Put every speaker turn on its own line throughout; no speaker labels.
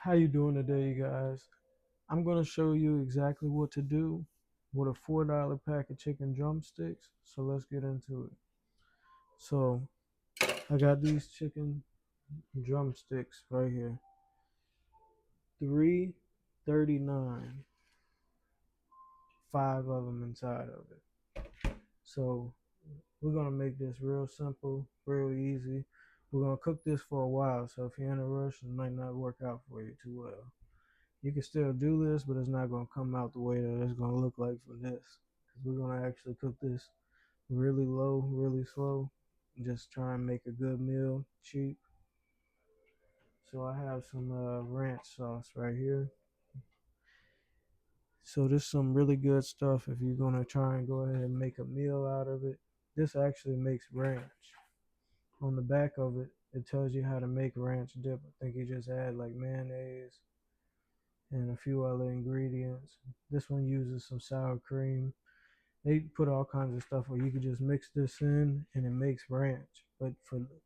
How you doing today, guys? I'm gonna show you exactly what to do with a $4 pack of chicken drumsticks. So let's get into it. So I got these chicken drumsticks right here. 339. Five of them inside of it. So we're gonna make this real simple, real easy. We're gonna cook this for a while, so if you're in a rush, it might not work out for you too well. You can still do this, but it's not going to come out the way that it's going to look like for this. Because we're going to actually cook this really low, really slow. Just try and make a good meal, cheap. So I have some ranch sauce right here. So this is some really good stuff if you're going to try and go ahead and make a meal out of it. This actually makes ranch. On the back of it, it tells you how to make ranch dip. I think you just add like mayonnaise and a few other ingredients. This one uses some sour cream. They put all kinds of stuff where you could just mix this in and it makes ranch. But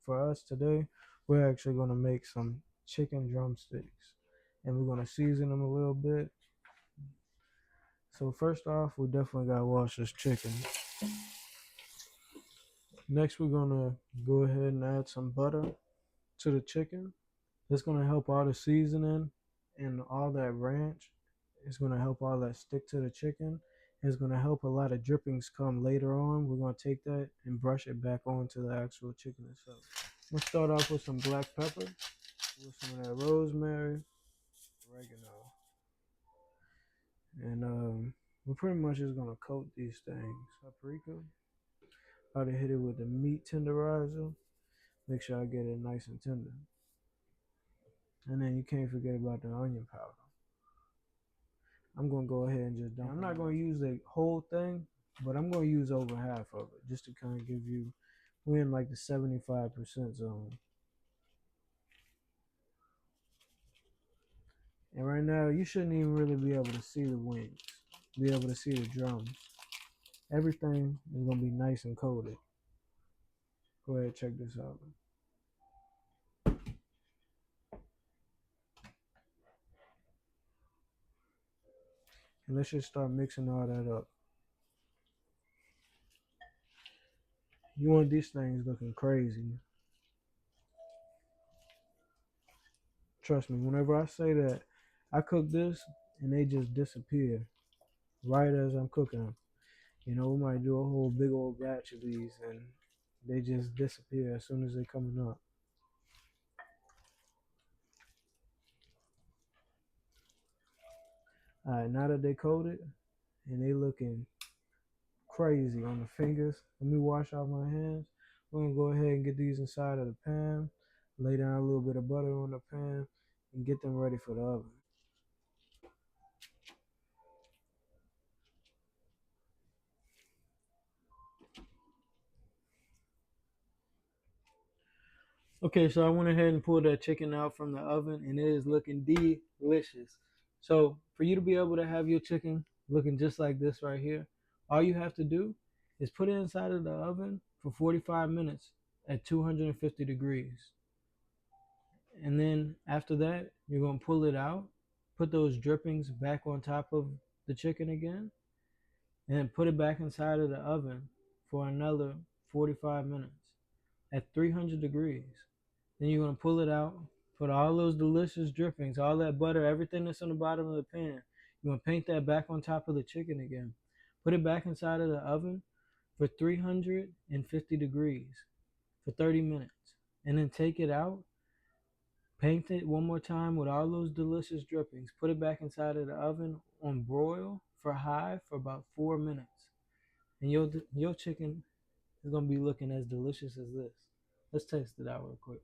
for us today, we're actually going to make some chicken drumsticks and we're going to season them a little bit. So first off, we definitely got to wash this chicken. Next, we're going to go ahead and add some butter to the chicken. It's going to help all the seasoning and all that ranch. It's going to help all that stick to the chicken. It's going to help a lot of drippings come later on. We're going to take that and brush it back onto the actual chicken itself. We'll start off with some black pepper, with some of that rosemary, oregano, and we're pretty much just going to coat these things. Paprika. About to hit it with the meat tenderizer. Make sure I get it nice and tender. And then you can't forget about the onion powder. I'm going to go ahead and just dump it. I'm not going to use the whole thing, but I'm going to use over half of it just to kind of give you, we're in like the 75% zone. And right now, you shouldn't even really be able to see the wings, be able to see the drums. Everything is going to be nice and coated. Go ahead, check this out. And let's just start mixing all that up. You want these things looking crazy. Trust me, whenever I say that, I cook this and they just disappear right as I'm cooking them. You know, we might do a whole big old batch of these and they just disappear as soon as they're coming up. Alright, now that they coated and they looking crazy on the fingers, let me wash off my hands. We're gonna go ahead and get these inside of the pan, lay down a little bit of butter on the pan, and get them ready for the oven. Okay, so I went ahead and pulled that chicken out from the oven and it is looking delicious. So for you to be able to have your chicken looking just like this right here, all you have to do is put it inside of the oven for 45 minutes at 250 degrees. And then after that, you're going to pull it out, put those drippings back on top of the chicken again, and then put it back inside of the oven for another 45 minutes at 300 degrees. Then you're going to pull it out, put all those delicious drippings, all that butter, everything that's on the bottom of the pan. You're going to paint that back on top of the chicken again. Put it back inside of the oven for 350 degrees for 30 minutes. And then take it out, paint it one more time with all those delicious drippings. Put it back inside of the oven on broil for high for about 4 minutes. And your chicken is going to be looking as delicious as this. Let's test it out real quick.